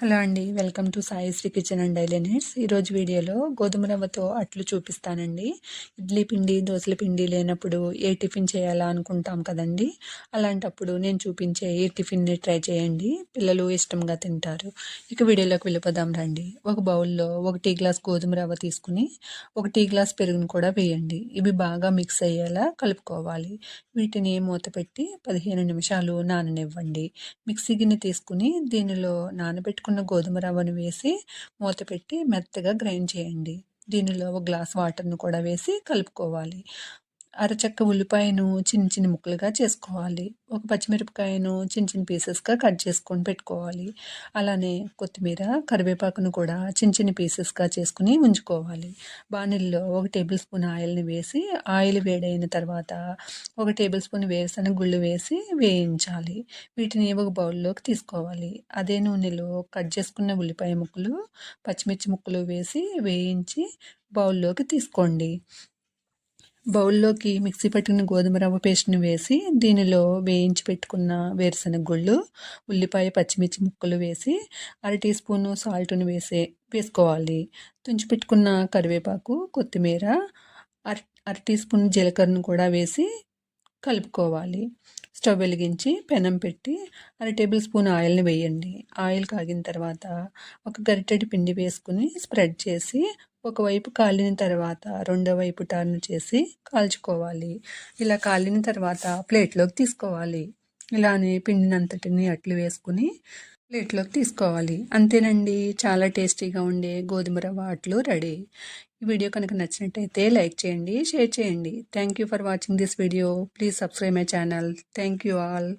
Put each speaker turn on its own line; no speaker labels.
Hello అండి. Welcome to Saisri kitchen and daily needs. ఈరోజు వీడియోలో గోధుమ రవ్వతో అట్లు చూపిస్తానండి. ఇడ్లీ పిండి, దోసల పిండి లేనప్పుడు ఏ టిఫిన్ చేయాలా అనుకుంటాం కదండీ! అలాంటప్పుడు నేను చూపించే ఈ టిఫిన్‌ని ట్రై చేయండి. పిల్లలు ఇష్టంగా తింటారు. ఇక వీడియోలోకి వెళ్ళిపోదాం రండి. ఒక బౌల్‌లో 1 టీ గ్లాస్ గోధుమ రవ్వ తీసుకొని, 1 టీ గ్లాస్ పెరుగును కూడా వేయండి. ఇవి బాగా మిక్స్ అయ్యేలా కలుపుకోవాలి. వీటిని మూత పెట్టి 15 నిమిషాలు నాననివ్వండి. మిక్సీ గిన్నె తీసుకుని దీనిలో నానబెట్టుకున్న గోధుమ రవ్వను వేసి మూత పెట్టి మెత్తగా గ్రైండ్ చేయండి. దీనిలో ఒక గ్లాస్ వాటర్‌ను కూడా వేసి కలుపుకోవాలి. అరచెక్క ఉల్లిపాయను చిన్న చిన్న ముక్కలుగా చేసుకోవాలి. ఒక పచ్చిమిరపకాయను చిన్న చిన్న పీసెస్‌గా కట్ చేసుకొని పెట్టుకోవాలి. అలానే కొత్తిమీర, కరివేపాకును కూడా చిన్న చిన్న పీసెస్‌గా చేసుకొని ఉంచుకోవాలి. బాణలిలో 1 టేబుల్ స్పూన్ ఆయిల్‌ని వేసి, ఆయిల్ వేడైన తర్వాత 1 టేబుల్ స్పూన్ వేరుశనగ గుళ్ళు వేసి వేయించాలి. వీటిని ఒక బౌల్‌లోకి తీసుకోవాలి. అదే నూనెలో కట్ చేసుకున్న ఉల్లిపాయ ముక్కలు, పచ్చిమిర్చి ముక్కలు వేసి వేయించి బౌల్‌లోకి తీసుకోండి. బౌల్‌లోకి మిక్సీ పట్టిన గోధుమ రవ్వ పేస్ట్‌ని వేసి, దీనిలో వేయించి పెట్టుకున్న వేరుశనగ గుళ్ళు, ఉల్లిపాయ, పచ్చిమిర్చి ముక్కలు వేసి, అర టీ స్పూను సాల్ట్‌ని వేసుకోవాలి. తుంచి పెట్టుకున్న కరివేపాకు, కొత్తిమీర, అర అర టీ స్పూన్ జీలకర్రను కూడా వేసి కలుపుకోవాలి. స్టవ్ వెలిగించి పెనం పెట్టి అర టేబుల్ స్పూన్ ఆయిల్‌ని వేయండి. ఆయిల్ కాగిన తర్వాత ఒక గరిటెడు పిండి వేసుకుని స్ప్రెడ్ చేసి, ఒకవైపు కాలిన తర్వాత రెండో వైపు టర్న్ చేసి కాల్చుకోవాలి. ఇలా కాలిన తర్వాత ప్లేట్‌లోకి తీసుకోవాలి. ఇలానే పిండినంతటిని అట్లు వేసుకుని ప్లేట్‌లోకి తీసుకోవాలి. అంతేనండి, చాలా టేస్టీగా ఉండే గోధుమ రవ్వ అట్లు రెడీ. ఈ వీడియో కనుక నచ్చినట్టయితే లైక్ చేయండి, షేర్ చేయండి. Thank you for watching this video. Please subscribe my channel. Thank you all.